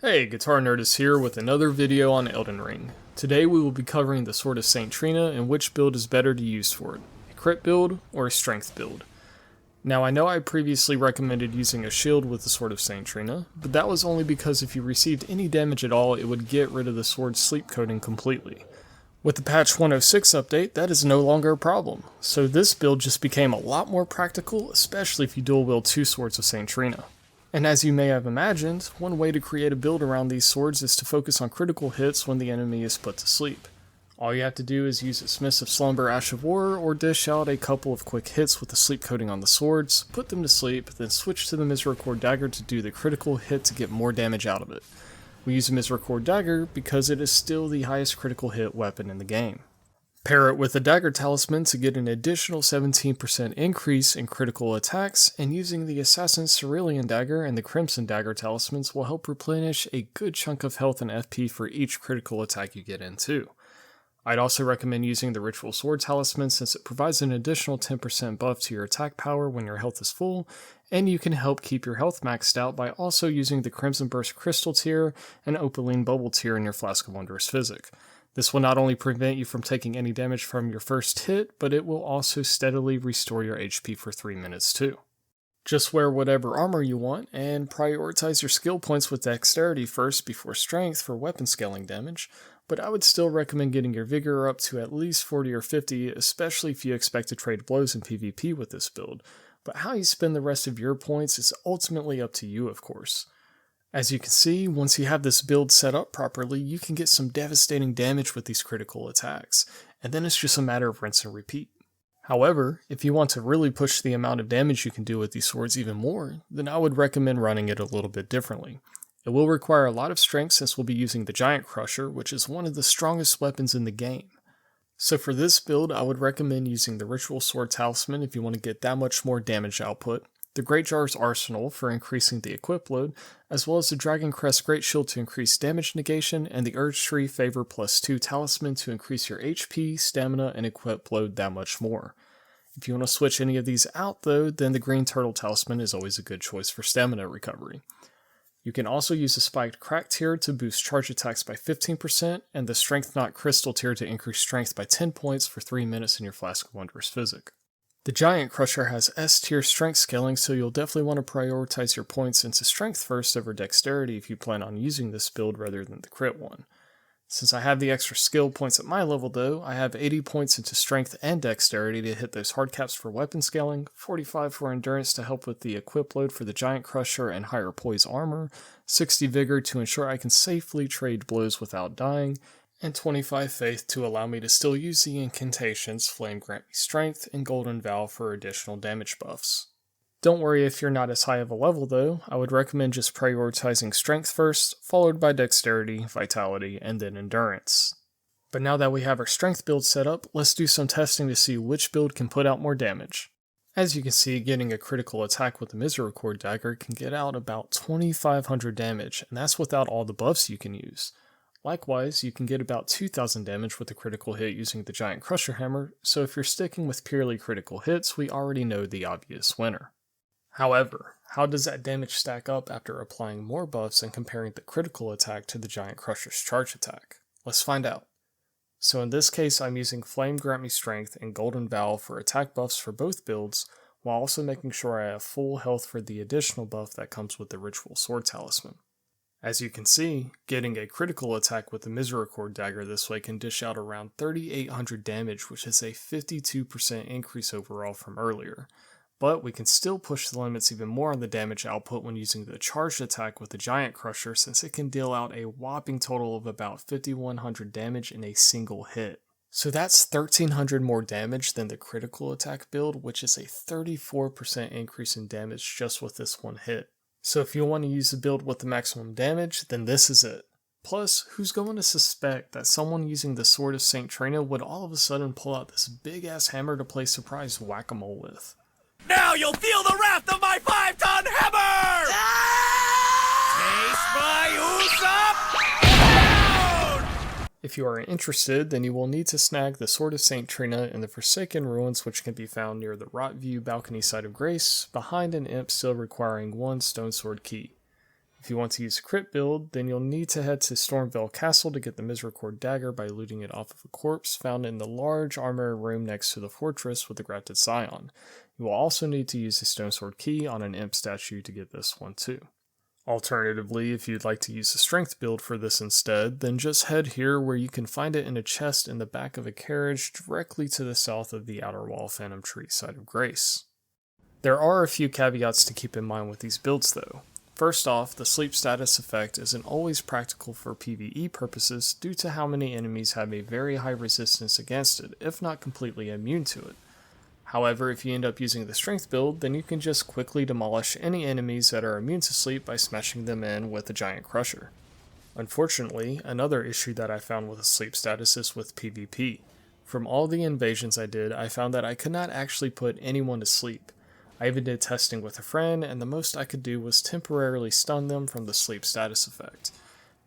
Hey, Guitar Nerdist here with another video on Elden Ring. Today we will be covering the Sword of Saint Trina and which build is better to use for it, a crit build or a strength build. Now I know I previously recommended using a shield with the Sword of Saint Trina, but that was only because if you received any damage at all it would get rid of the sword's sleep coating completely. With the patch 106 update, that is no longer a problem, so this build just became a lot more practical, especially if you dual wield two swords of Saint Trina. And as you may have imagined, one way to create a build around these swords is to focus on critical hits when the enemy is put to sleep. All you have to do is use Smiths of Slumber, Ash of War, or dish out a couple of quick hits with the sleep coating on the swords, put them to sleep, then switch to the Misericord Dagger to do the critical hit to get more damage out of it. We use a Misericord Dagger because it is still the highest critical hit weapon in the game. Pair it with a Dagger Talisman to get an additional 17% increase in critical attacks, and using the Assassin's Cerulean Dagger and the Crimson Dagger Talismans will help replenish a good chunk of health and FP for each critical attack you get in too. I'd also recommend using the Ritual Sword Talisman since it provides an additional 10% buff to your attack power when your health is full, and you can help keep your health maxed out by also using the Crimson Burst Crystal tier and Opaline Bubble tier in your Flask of Wondrous Physic. This will not only prevent you from taking any damage from your first hit, but it will also steadily restore your HP for 3 minutes too. Just wear whatever armor you want, and prioritize your skill points with dexterity first before strength for weapon scaling damage, but I would still recommend getting your vigor up to at least 40 or 50, especially if you expect to trade blows in PvP with this build, but how you spend the rest of your points is ultimately up to you of course. As you can see, once you have this build set up properly, you can get some devastating damage with these critical attacks, and then it's just a matter of rinse and repeat. However, if you want to really push the amount of damage you can do with these swords even more, then I would recommend running it a little bit differently. It will require a lot of strength since we'll be using the Giant Crusher, which is one of the strongest weapons in the game. So for this build, I would recommend using the Ritual Sword Talisman if you want to get that much more damage output, the Great Jar's Arsenal for increasing the equip load, as well as the Dragon Crest Great Shield to increase damage negation, and the Urge Tree Favor +2 Talisman to increase your HP, stamina, and equip load that much more. If you want to switch any of these out though, then the Green Turtle Talisman is always a good choice for stamina recovery. You can also use the Spiked Crack tier to boost charge attacks by 15%, and the Strength Knot Crystal tier to increase strength by 10 points for 3 minutes in your Flask of Wondrous Physic. The Giant Crusher has S tier strength scaling, so you'll definitely want to prioritize your points into strength first over dexterity if you plan on using this build rather than the crit one. Since I have the extra skill points at my level though, I have 80 points into strength and dexterity to hit those hard caps for weapon scaling, 45 for endurance to help with the equip load for the Giant Crusher and higher poise armor, 60 vigor to ensure I can safely trade blows without dying, and 25 faith to allow me to still use the incantations Flame Grant Me Strength and Golden Vow for additional damage buffs. Don't worry if you're not as high of a level though, I would recommend just prioritizing strength first, followed by dexterity, vitality, and then endurance. But now that we have our strength build set up, let's do some testing to see which build can put out more damage. As you can see, getting a critical attack with the Misericord Dagger can get out about 2500 damage, and that's without all the buffs you can use. Likewise, you can get about 2000 damage with a critical hit using the Giant Crusher Hammer, so if you're sticking with purely critical hits, we already know the obvious winner. However, how does that damage stack up after applying more buffs and comparing the critical attack to the Giant Crusher's charge attack? Let's find out. So in this case, I'm using Flame Grant Me Strength and Golden Vow for attack buffs for both builds, while also making sure I have full health for the additional buff that comes with the Ritual Sword Talisman. As you can see, getting a critical attack with the Misericord Dagger this way can dish out around 3800 damage, which is a 52% increase overall from earlier. But we can still push the limits even more on the damage output when using the charged attack with the Giant Crusher, since it can deal out a whopping total of about 5100 damage in a single hit. So that's 1300 more damage than the critical attack build, which is a 34% increase in damage just with this one hit. So if you want to use the build with the maximum damage, then this is it. Plus, who's going to suspect that someone using the Sword of Saint Trina would all of a sudden pull out this big ass hammer to play surprise whack-a-mole with? Now you'll feel the wrath of my 5-ton hammer! Taste my Usopp! If you are interested, then you will need to snag the Sword of Saint Trina in the Forsaken Ruins, which can be found near the Rot View balcony side of Grace, behind an imp still requiring one Stone Sword key. If you want to use a crit build, then you'll need to head to Stormvale Castle to get the Misericord Dagger by looting it off of a corpse found in the large armor room next to the fortress with the grafted scion. You will also need to use the Stone Sword Key on an imp statue to get this one too. Alternatively, if you'd like to use a strength build for this instead, then just head here where you can find it in a chest in the back of a carriage directly to the south of the Outer Wall Phantom Tree site of Grace. There are a few caveats to keep in mind with these builds though. First off, the sleep status effect isn't always practical for PvE purposes due to how many enemies have a very high resistance against it, if not completely immune to it. However, if you end up using the strength build, then you can just quickly demolish any enemies that are immune to sleep by smashing them in with a giant crusher. Unfortunately, another issue that I found with the sleep status is with PvP. From all the invasions I did, I found that I could not actually put anyone to sleep. I even did testing with a friend, and the most I could do was temporarily stun them from the sleep status effect.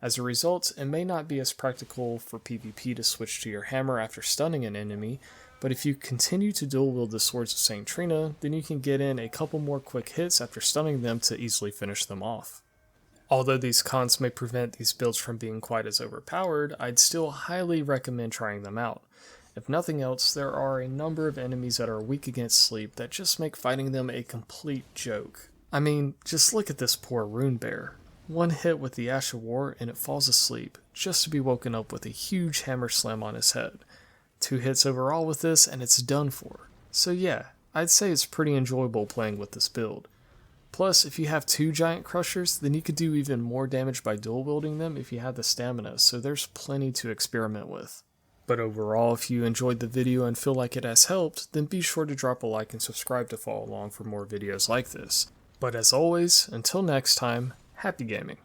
As a result, it may not be as practical for PvP to switch to your hammer after stunning an enemy, but if you continue to dual wield the Swords of St. Trina, then you can get in a couple more quick hits after stunning them to easily finish them off. Although these cons may prevent these builds from being quite as overpowered, I'd still highly recommend trying them out. If nothing else, there are a number of enemies that are weak against sleep that just make fighting them a complete joke. I mean, just look at this poor rune bear. One hit with the Ash of War and it falls asleep, just to be woken up with a huge hammer slam on his head. 2 hits overall with this and it's done for. So yeah, I'd say it's pretty enjoyable playing with this build. Plus, if you have 2 giant crushers, then you could do even more damage by dual wielding them if you had the stamina, so there's plenty to experiment with. But overall, if you enjoyed the video and feel like it has helped, then be sure to drop a like and subscribe to follow along for more videos like this. But as always, until next time, happy gaming.